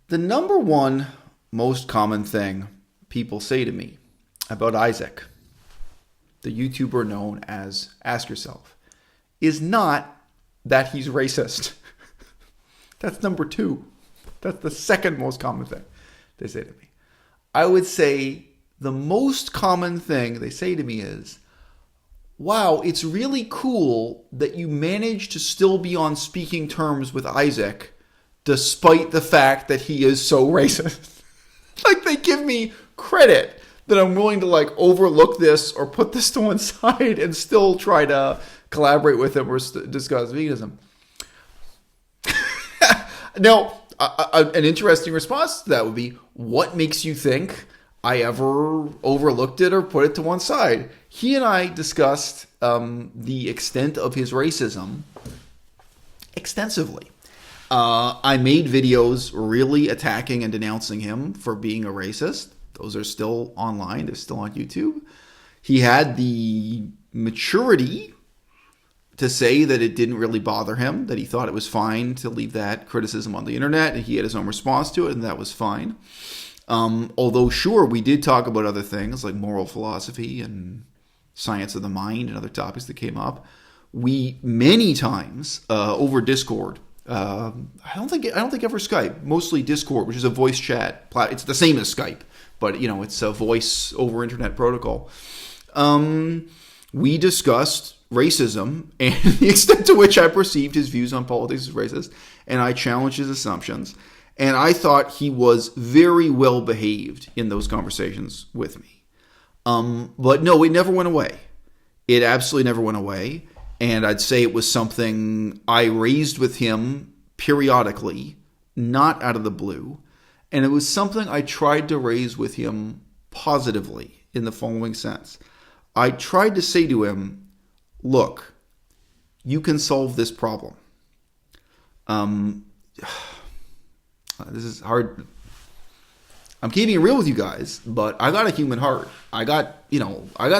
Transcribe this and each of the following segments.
The number one most common thing people say to me about Isaac, the YouTuber known as Ask Yourself, is not that he's racist. That's number two. That's the second most common thing they say to me. I would say the most common thing they say to me is, wow, it's really cool that you managed to still be on speaking terms with Isaac despite the fact that he is so racist. Like, they give me credit that I'm willing to overlook this or put this to one side and still try to collaborate with him or discuss veganism. Now, an interesting response to that would be, what makes you think I ever overlooked it or put it to one side? He and I discussed the extent of his racism extensively. I made videos really attacking and denouncing him for being a racist. Those are still online. They're still on YouTube. He had the maturity to say that it didn't really bother him, that he thought it was fine to leave that criticism on the internet, and he had his own response to it, and that was fine. Although, sure, we did talk about other things like moral philosophy and science of the mind and other topics that came up. We many times over Discord. I don't think ever Skype. Mostly Discord, which is a voice chat. It's the same as Skype, but it's a voice over internet protocol. We discussed racism and the extent to which I perceived his views on politics as racist, and I challenged his assumptions. And I thought he was very well behaved in those conversations with me. But no, it never went away. It absolutely never went away. And I'd say it was something I raised with him periodically, not out of the blue. And it was something I tried to raise with him positively in the following sense. I tried to say to him, look, you can solve this problem. This is hard. I'm keeping it real with you guys, but I got a human heart. I got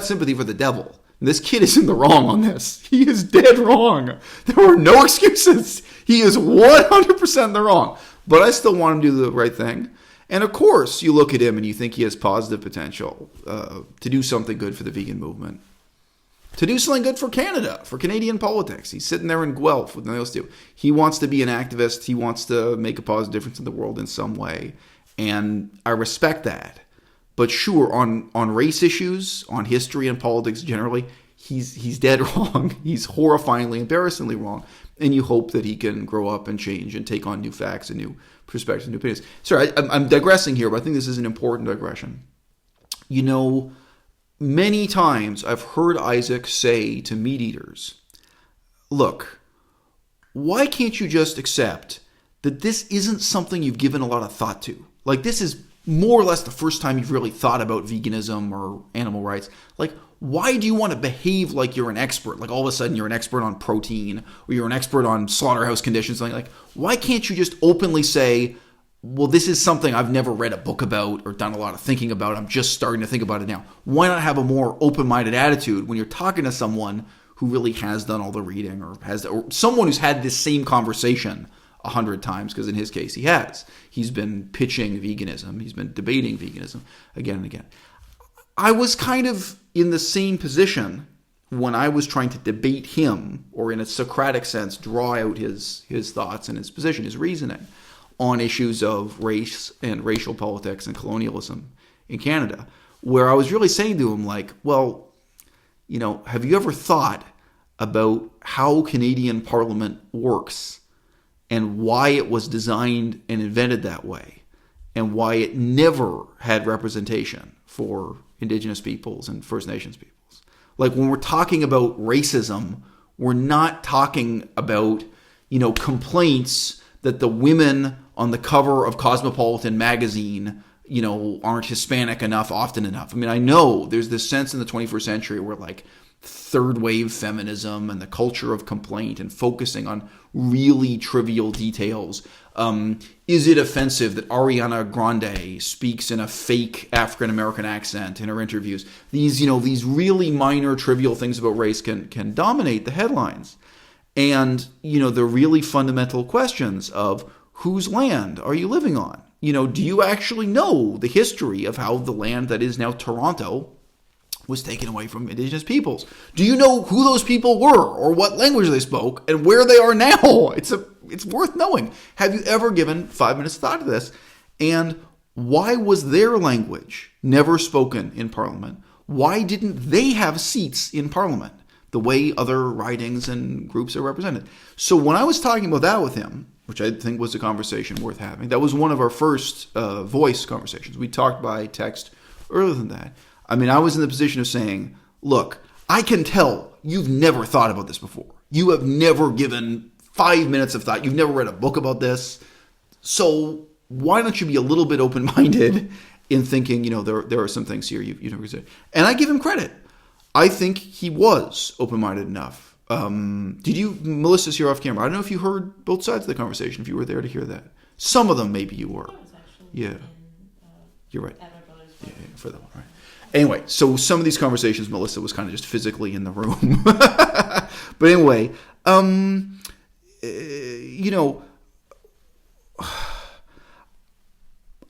sympathy for the devil. This kid is in the wrong on this. He is dead wrong. There were no excuses. He is 100% in the wrong. But I still want him to do the right thing. And of course, you look at him and you think he has positive potential to do something good for the vegan movement. To do something good for Canada, for Canadian politics. He's sitting there in Guelph with nothing else to do. He wants to be an activist. He wants to make a positive difference in the world in some way. And I respect that. But sure, on race issues, on history and politics generally, he's dead wrong. He's horrifyingly, embarrassingly wrong. And you hope that he can grow up and change and take on new facts and new perspectives and new opinions. Sorry, I'm digressing here, but I think this is an important digression. Many times I've heard Isaac say to meat eaters, look, why can't you just accept that this isn't something you've given a lot of thought to? Like, this is more or less the first time you've really thought about veganism or animal rights. Like, why do you want to behave like you're an expert? Like, all of a sudden you're an expert on protein or you're an expert on slaughterhouse conditions. Like, why can't you just openly say, well, this is something I've never read a book about or done a lot of thinking about. I'm just starting to think about it now. Why not have a more open-minded attitude when you're talking to someone who really has done all the reading or someone who's had this same conversation 100 times? Because in his case, he has. He's been pitching veganism. He's been debating veganism again and again. I was kind of in the same position when I was trying to debate him, or in a Socratic sense, draw out his thoughts and his position, his reasoning on issues of race and racial politics and colonialism in Canada, where I was really saying to him, like, well, have you ever thought about how Canadian Parliament works and why it was designed and invented that way and why it never had representation for Indigenous peoples and First Nations peoples? Like, when we're talking about racism, we're not talking about, complaints that the women on the cover of Cosmopolitan magazine, aren't Hispanic enough, often enough. I mean, I know there's this sense in the 21st century where third wave feminism and the culture of complaint and focusing on really trivial details. Is it offensive that Ariana Grande speaks in a fake African-American accent in her interviews? These really minor trivial things about race can dominate the headlines. And, the really fundamental questions of whose land are you living on? do you actually know the history of how the land that is now Toronto was taken away from Indigenous peoples? Do you know who those people were or what language they spoke and where they are now? It's worth knowing. Have you ever given 5 minutes of thought to this? And why was their language never spoken in Parliament? Why didn't they have seats in Parliament the way other ridings and groups are represented? So when I was talking about that with him, which I think was a conversation worth having, that was one of our first voice conversations. We talked by text earlier than that. I mean, I was in the position of saying, look, I can tell you've never thought about this before. You have never given 5 minutes of thought. You've never read a book about this. So why don't you be a little bit open-minded in thinking, there are some things here you've never considered. And I give him credit. I think he was open-minded enough. Melissa's here off camera. I don't know if you heard both sides of the conversation, if you were there to hear that. Some of them maybe you were. Yeah. You're right. Yeah, for that one, right. Anyway, so some of these conversations, Melissa was kind of just physically in the room. But anyway,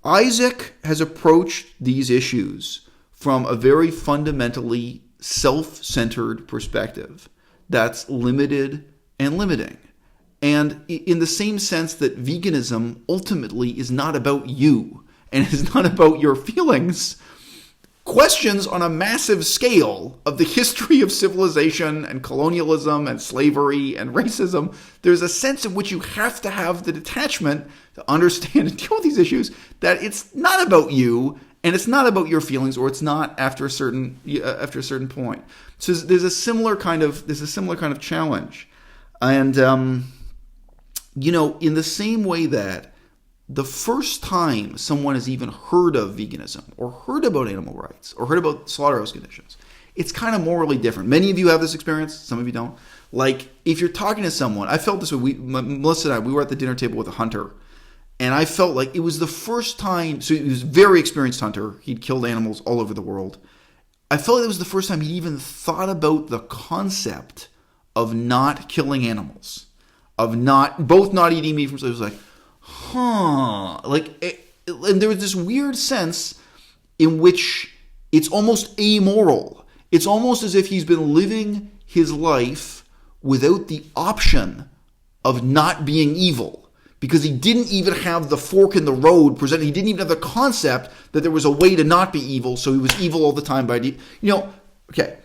Isaac has approached these issues from a very fundamentally self-centered perspective that's limited and limiting. And in the same sense that veganism ultimately is not about you and is not about your feelings, questions on a massive scale of the history of civilization and colonialism and slavery and racism, there's a sense in which you have to have the detachment to understand and deal with these issues, that it's not about you and it's not about your feelings, or it's not after a certain point. So there's a similar kind of challenge. And in the same way that the first time someone has even heard of veganism or heard about animal rights or heard about slaughterhouse conditions, it's kind of morally different. Many of you have this experience. Some of you don't. Like, if you're talking to someone, I felt this way. Melissa and I, we were at the dinner table with a hunter, and I felt like it was the first time. So he was a very experienced hunter. He'd killed animals all over the world. I felt like it was the first time he even thought about the concept of not killing animals, of not eating meat from. So it was like, and there was this weird sense in which it's almost amoral. It's almost as if he's been living his life without the option of not being evil, because he didn't even have the fork in the road presented. He didn't even have the concept that there was a way to not be evil, so he was evil all the time okay.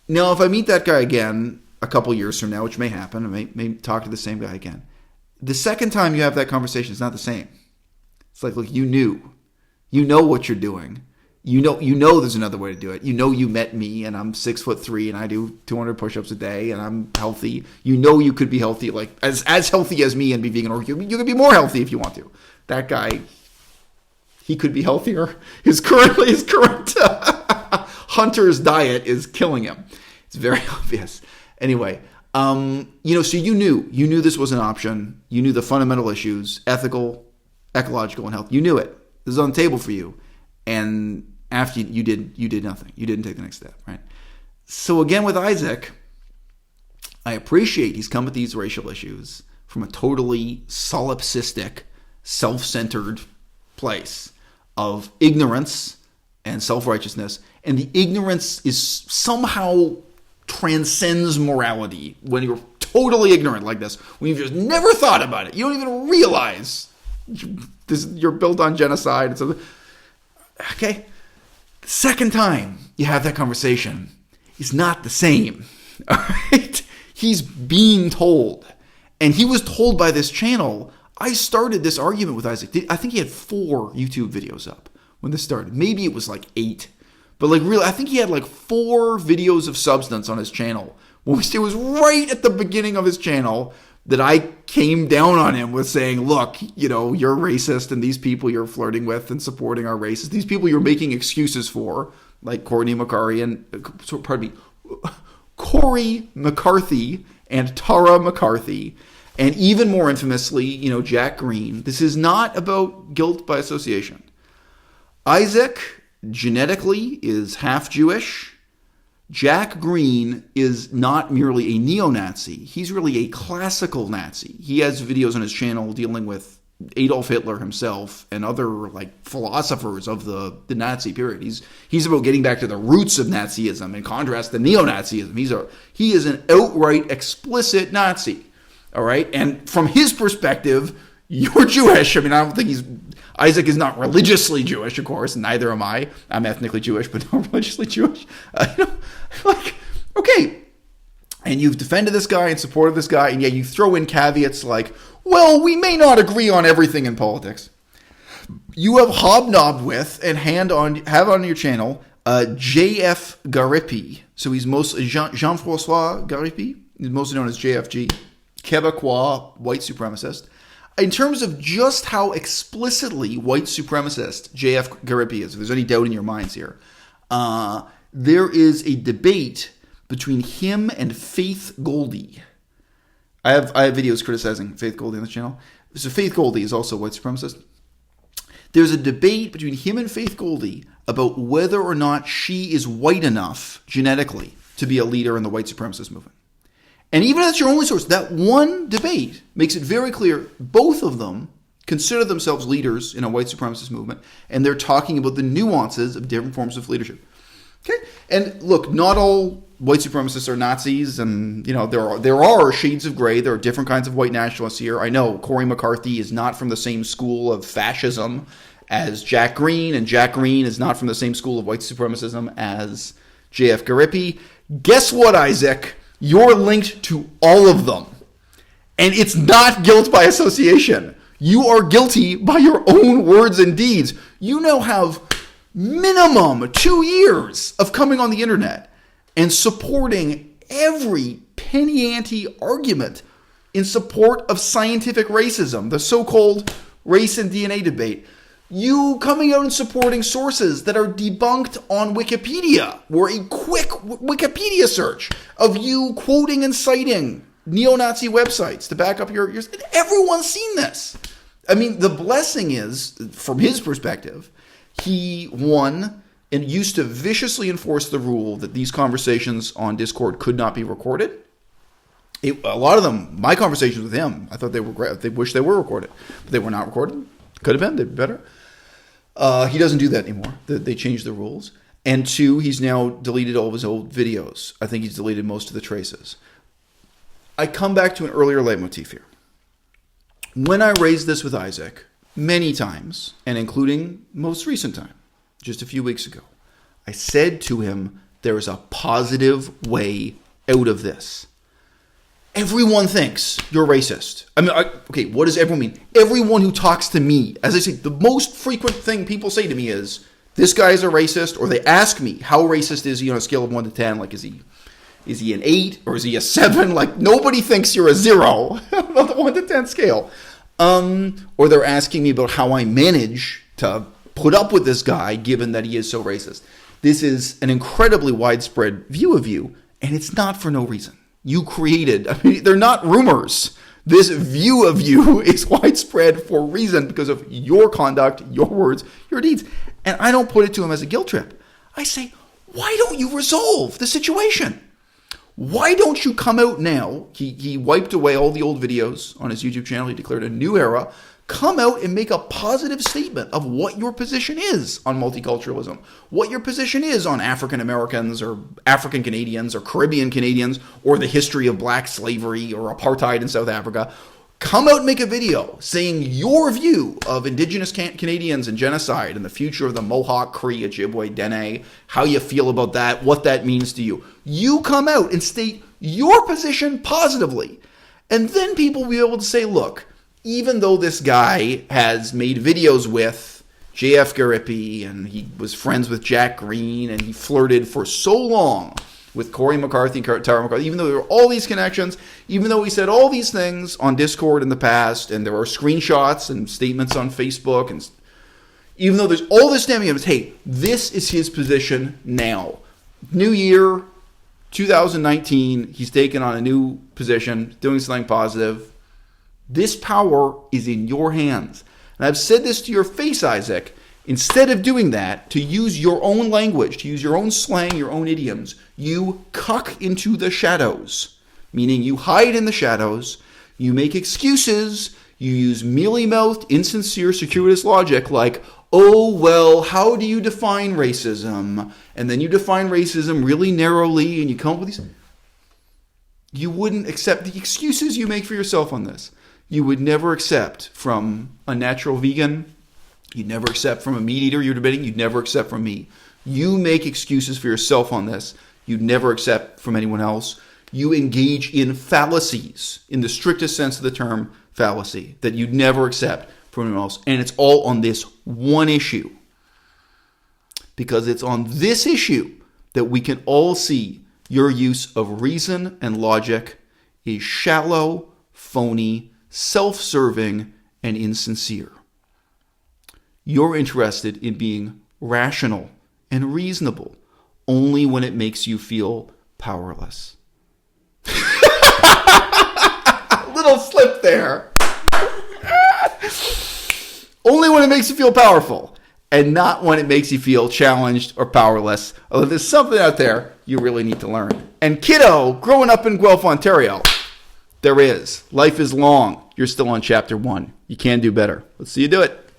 Now, if I meet that guy again a couple years from now, which may happen, I may talk to the same guy again. The second time you have that conversation, it's not the same. It's like, look, you know what you're doing. You know there's another way to do it. You met me and I'm 6'3" and I do 200 push-ups a day and I'm healthy. You could be healthy, like as healthy as me and be vegan, or you could be more healthy if you want to. That guy, he could be healthier. His current hunter's diet is killing him. It's very obvious. Anyway, so you knew this was an option. You knew the fundamental issues, ethical, ecological, and health. You knew it. This is on the table for you. And after you did nothing. You didn't take the next step, right? So again, with Isaac, I appreciate he's come at these racial issues from a totally solipsistic, self-centered place of ignorance and self-righteousness. And the ignorance is somehow transcends morality when you're totally ignorant like this, when you've just never thought about it. You don't even realize you're built on genocide. And so, okay, the second time you have that conversation, it's not the same. All right? He's being told. And he was told by this channel. I started this argument with Isaac. I think he had 4 YouTube videos up when this started. Maybe it was like 8. But really, I think he had 4 videos of substance on his channel. It was right at the beginning of his channel that I came down on him with saying, look, you're racist, and these people you're flirting with and supporting are racist. These people you're making excuses for, like Corey McCarthy and Tara McCarthy, and even more infamously, Jack Green. This is not about guilt by association. Isaac genetically is half Jewish. Jack Green is not merely a neo-Nazi. He's really a classical Nazi. He has videos on his channel dealing with Adolf Hitler himself and other like philosophers of the Nazi period. He's about getting back to the roots of Nazism in contrast to neo-Nazism. He is an outright explicit Nazi. All right, and from his perspective, you're Jewish. I mean, I don't think Isaac is not religiously Jewish, of course, and neither am I. I'm ethnically Jewish, but not religiously Jewish. Okay, and you've defended this guy and supported this guy, and yet you throw in caveats like, well, we may not agree on everything in politics. You have hobnobbed with and have on your channel J.F. Garipi. So he's mostly Jean-François Garipi. He's mostly known as JFG, Quebecois white supremacist. In terms of just how explicitly white supremacist J.F. Garipi is, if there's any doubt in your minds here, there is a debate between him and Faith Goldie. I have videos criticizing Faith Goldie on the channel. So Faith Goldie is also a white supremacist. There's a debate between him and Faith Goldie about whether or not she is white enough genetically to be a leader in the white supremacist movement. And even if that's your only source, that one debate makes it very clear both of them consider themselves leaders in a white supremacist movement, and they're talking about the nuances of different forms of leadership. Okay? And look, not all white supremacists are Nazis, and there are shades of gray. There are different kinds of white nationalists here. I know Corey McCarthy is not from the same school of fascism as Jack Green, and Jack Green is not from the same school of white supremacism as J.F. Garipi. Guess what, Isaac? You're linked to all of them. And it's not guilt by association. You are guilty by your own words and deeds. You now have minimum 2 years of coming on the internet and supporting every penny ante argument in support of scientific racism, the so-called race and DNA debate. You coming out and supporting sources that are debunked on Wikipedia, where a quick Wikipedia search of you quoting and citing neo-Nazi websites to back up your everyone's seen this. I mean, the blessing is, from his perspective, he won and used to viciously enforce the rule that these conversations on Discord could not be recorded. A lot of them, my conversations with him, I thought they were great. They wish they were recorded, but they were not recorded. Could have been. They'd be better. He doesn't do that anymore. They changed the rules. And 2, he's now deleted all of his old videos. I think he's deleted most of the traces. I come back to an earlier leitmotif here. When I raised this with Isaac, many times, and including most recent time, just a few weeks ago, I said to him, there is a positive way out of this. Everyone thinks you're racist. I mean, okay, what does everyone mean? Everyone who talks to me, as I say, the most frequent thing people say to me is, this guy is a racist, or they ask me, how racist is he on a scale of 1 to 10? Like, is he an 8, or is he a 7? Like, nobody thinks you're a 0 on the 1 to 10 scale. Or they're asking me about how I manage to put up with this guy, given that he is so racist. This is an incredibly widespread view of you, and it's not for no reason. You created, I mean, they're not rumors. This view of you is widespread for a reason because of your conduct, your words, your deeds. And I don't put it to him as a guilt trip. I say, why don't you resolve the situation? Why don't you come out now? He wiped away all the old videos on his YouTube channel. He declared a new era. Come out and make a positive statement of what your position is on multiculturalism, what your position is on African Americans or African Canadians or Caribbean Canadians or the history of black slavery or apartheid in South Africa. Come out and make a video saying your view of Indigenous Canadians and genocide and the future of the Mohawk, Cree, Ojibwe, Dene, how you feel about that, what that means to you. You come out and state your position positively. And then people will be able to say, look, even though this guy has made videos with J.F. Garipi and he was friends with Jack Green and he flirted for so long with Corey McCarthy and Tara McCarthy, even though there were all these connections, even though he said all these things on Discord in the past, and there are screenshots and statements on Facebook, and even though there's all this stemming of, hey, this is his position now. New year, 2019, he's taken on a new position, doing something positive. This power is in your hands. And I've said this to your face, Isaac. Instead of doing that, to use your own language, to use your own slang, your own idioms, you cuck into the shadows. Meaning you hide in the shadows, you make excuses, You use mealy-mouthed, insincere, circuitous logic like, oh, well, how do you define racism? And then you define racism really narrowly and you come up with these. You wouldn't accept the excuses you make for yourself on this. You would never accept from a natural vegan. You'd never accept from a meat eater you're debating. You'd never accept from me. You make excuses for yourself on this. You'd never accept from anyone else. You engage in fallacies, in the strictest sense of the term fallacy, that you'd never accept from anyone else. And it's all on this one issue. Because it's on this issue that we can all see your use of reason and logic is shallow, phony, self-serving, and insincere. You're interested in being rational and reasonable only when it makes you feel powerless. Little slip there. Only when it makes you feel powerful and not when it makes you feel challenged or powerless. Although there's something out there you really need to learn. And kiddo, growing up in Guelph, Ontario, there is. Life is long. You're still on chapter 1. You can do better. Let's see you do it.